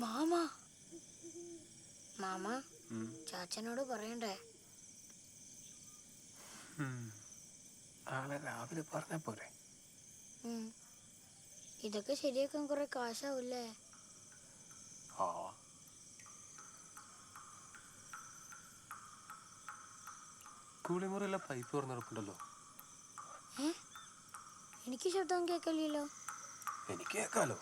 Mama mama ചാച്ചനോട് പറയണ്ടേ? നാളെ രാവിലെ പറഞ്ഞ പോരെ. ഇതൊക്കെ ശരിയാക്കാൻ കുറെ കാശാവൂല്ലേ? കുളിമുറിയിലെ പൈപ്പ് തുറന്നെടുപ്പുണ്ടല്ലോ. എനിക്ക് ശബ്ദം കേൾക്കില്ലല്ലോ. എനിക്ക് കേൾക്കാലോ.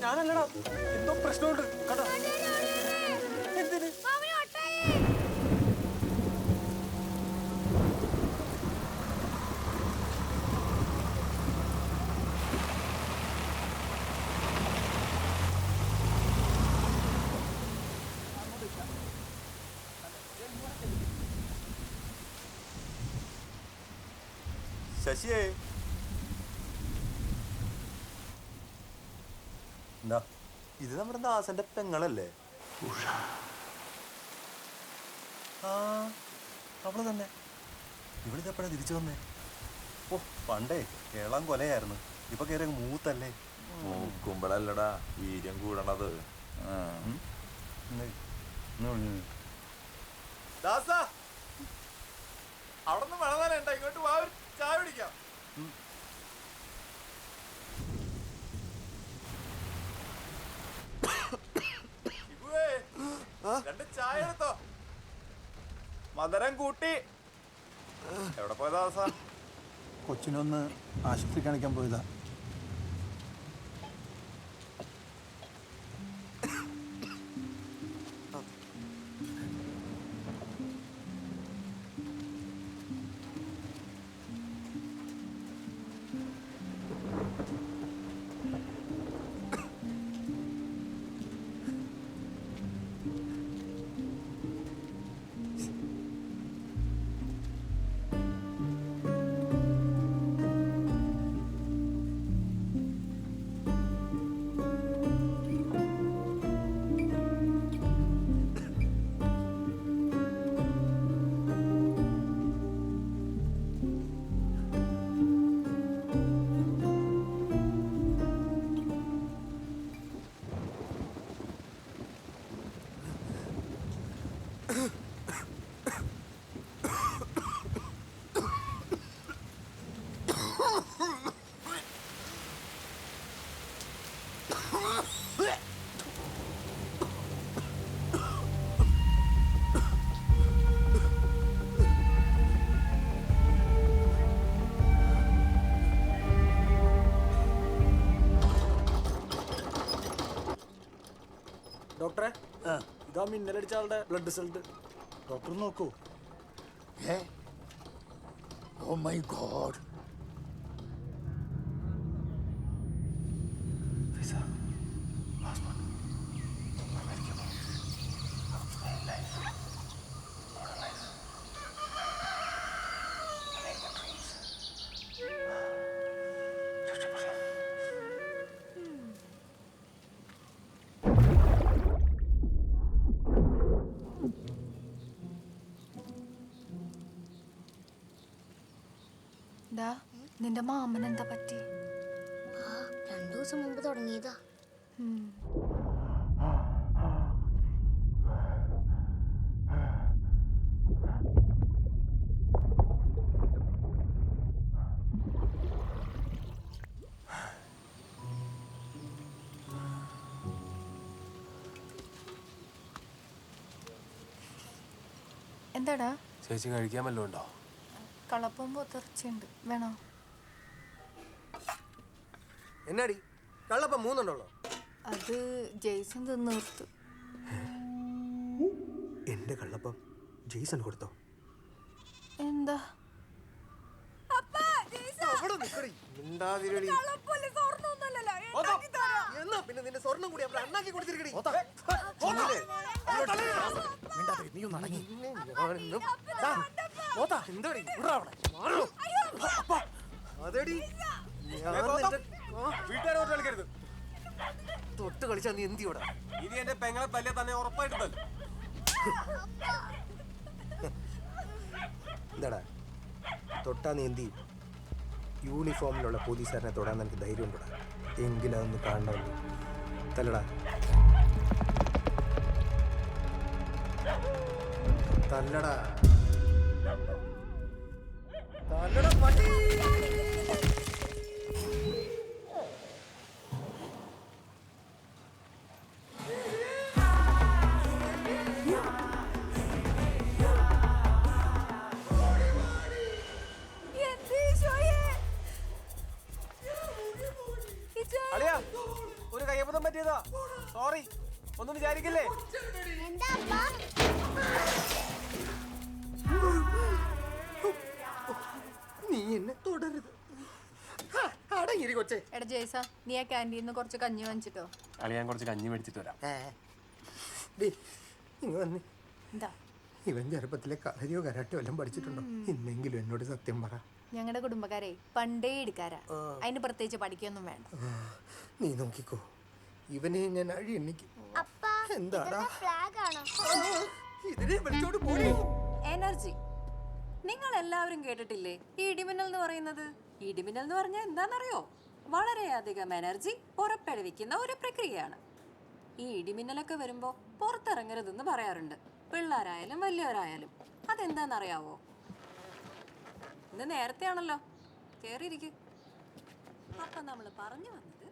ഞാനല്ലടാ, എന്തോ പ്രശ്നമുണ്ട് കേട്ടോ. എന്തിന്? ശശിയേ, എന്താ ഇത്? നമ്മുടെ ദാസന്റെ പെങ്ങളല്ലേ? ആ, അവള് തന്നെ. ഇവിടെ എപ്പോഴാ തിരിച്ചു വന്നേ? ഓ, പണ്ടേ കേളാൻ കൊലയായിരുന്നു. ഇപ്പൊ കയറി മൂത്തല്ലേ. മൂക്കുമ്പളല്ലടാ വീര്യം കൂടണത്. ദാസ, അവിടുന്ന് വളരാനുണ്ട, ഇങ്ങോട്ട് വാ, ഒരു ചായ പിടിക്കാം. രണ്ട് ചായ എടുത്തോ, മധുരം കൂട്ടി. എവിടെ പോയതാ ദാസ? കൊച്ചിനൊന്ന് ആശുപത്രി കാണിക്കാൻ പോയതാ. ഡോക്ടറെ, ഇതാ മിന്നലടിച്ച ആളുടെ ബ്ലഡ് റിസൾട്ട്. ഡോക്ടർ നോക്കൂ. Oh my god. നിന്റെ മാമൻ എന്താ പറ്റി? 2 ദിവസം മുമ്പ് തുടങ്ങിയതാ. എന്താടാ? ചേച്ചി കഴിക്കാൻ വല്ലതും ഉണ്ടോ? കളപ്പം പൊത്തിറച്ചിയുണ്ട്, വേണോ? എന്നാടി കള്ളപ്പം 3 ഉണ്ടല്ലോ? അത് ജെയ്സൺ തിന്നീർത്തു. എന്റെ കള്ളപ്പം ജെയ്സൺ കൊടുത്തോ? എന്താ എന്നാ പിന്നെ നിന്റെ സ്വർണം കൂടി അവരെ അണ്ണാക്കി കൊടുത്തിരിക്കണി. അതെടി വീട്ടുകാരോട്ട് കളിക്കരുത്. തൊട്ട് കളിച്ചാ നീ എന്തിയോടാ? ഇനി എന്റെ പെങ്ങളെ തല്ലിയ തന്നെ ഉറപ്പായിട്ട് തല്ലും. എന്താടാ തൊട്ടാ നീ എന്തി? യൂണിഫോമിലുള്ള പോലീസുകാരനെ തൊടാൻ എനിക്ക് ധൈര്യം ഉണ്ടോടാ? എങ്കിലും അതൊന്ന് കാണണമല്ലോ. തല്ലടാ തല്ലടാ തല്ലടാ പട്ടി. അളിയാ, ഒരു കയ്യബദ്ധം പറ്റിയതാ. സോറി, ഒന്നും വിചാരിക്കില്ലേ. നീ എന്നെ തുടരുത്. അടങ്ങിരി കൊച്ചേ. എടാ ജയ്സ, നീ ആ ക്യാൻറ്റീനിൽ നിന്ന് കുറച്ച് കഞ്ഞി വാങ്ങിച്ചിട്ടോ. അളിയാൻ കുറച്ച് കഞ്ഞി മേടിച്ചിട്ട് വരാം. ഇങ്ങ് വന്ന്. എന്താ? ഇവൻ ചെറുപ്പത്തിലെ കളരിയോ കരാട്ടോ എല്ലാം പഠിച്ചിട്ടുണ്ടോ? ഇന്നെങ്കിലും എന്നോട് സത്യം പറ. ഞങ്ങളുടെ കുടുംബക്കാരെ പണ്ടേ എടുക്കാരാ. അതിന് പ്രത്യേകിച്ച് പഠിക്കൊന്നും വേണ്ട. നീ നോക്കിക്കോ, ഇവനെ ഞാൻ അഴി എണ്ണിക്കും. എന്താടാ ഇതിനെ വിളിച്ചോണ്ട് പോടി. എനർജി നിങ്ങൾ എല്ലാവരും കേട്ടിട്ടില്ലേ ഈ ഇടിമിന്നൽ എന്ന് പറയുന്നത്? ഇടിമിന്നൽ എന്ന് പറഞ്ഞാൽ എന്താണെന്നറിയോ? വളരെയധികം എനർജി പുറപ്പെടുവിക്കുന്ന ഒരു പ്രക്രിയയാണ്. ഈ ഇടിമിന്നലൊക്കെ വരുമ്പോൾ പുറത്തിറങ്ങരുതെന്ന് പറയാറുണ്ട്, പിള്ളേരായാലും വലിയവരായാലും. അതെന്താണെന്നറിയാവോ? ഇത് നേരത്തെ ആണല്ലോ, കേറിയിരിക്കും. അപ്പൊ നമ്മൾ പറഞ്ഞു വന്നത്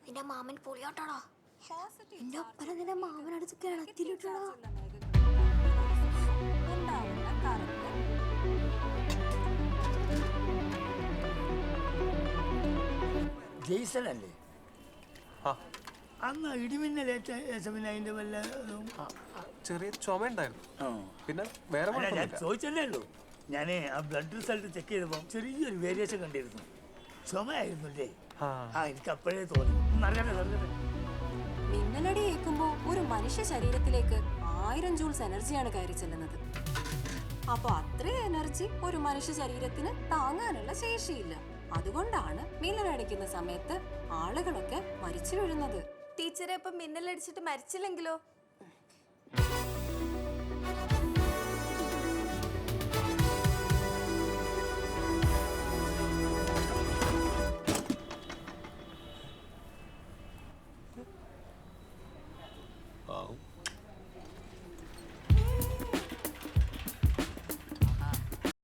നിന്റെ മാമൻ പൊളിയാട്ടാടാ. പോസിറ്റീവ് എന്റെ ഒപ്പന നിന്റെ മാമനടുത്ത് കിണത്തിലിട്ടടാ. ഉണ്ടാവുന്ന കറണ്ട് ജെയ്സൺ അല്ലേ? അന്ന് ഇടിമിന്നലേറ്റ പിന്നെ അതിന്റെ വല്ല ചെറിയ ചുമ ഉണ്ടായിരുന്നു, പിന്നെ വേറെ ഞാൻ കുഴപ്പമൊന്നുമില്ല. ചോദിച്ചല്ലേ ഉള്ളൂ. ഞാൻ ആ ബ്ലഡ് റിസൾട്ട് ചെക്ക് ചെയ്തപ്പോൾ ചെറിയൊരു വേരിയേഷൻ കണ്ടിരുന്നു. ചുമയായിരുന്നു അല്ലേ? എനിക്ക് അപ്പോഴേ തോന്നി. നല്ല മിന്നലടി ഏൽക്കുമ്പോൾ ഒരു മനുഷ്യ ശരീരത്തിലേക്ക് 1000 ജൂൾസ് എനർജിയാണ് കയറി ചെല്ലുന്നത്. അപ്പൊ അത്രയും എനർജി ഒരു മനുഷ്യ ശരീരത്തിന് താങ്ങാനുള്ള ശേഷിയില്ല. അതുകൊണ്ടാണ് മിന്നലടിക്കുന്ന സമയത്ത് ആളുകളൊക്കെ മരിച്ചു വീഴുന്നത്. ടീച്ചറെ, ഇപ്പൊ മിന്നലടിച്ചിട്ട് മരിച്ചില്ലെങ്കിലോ?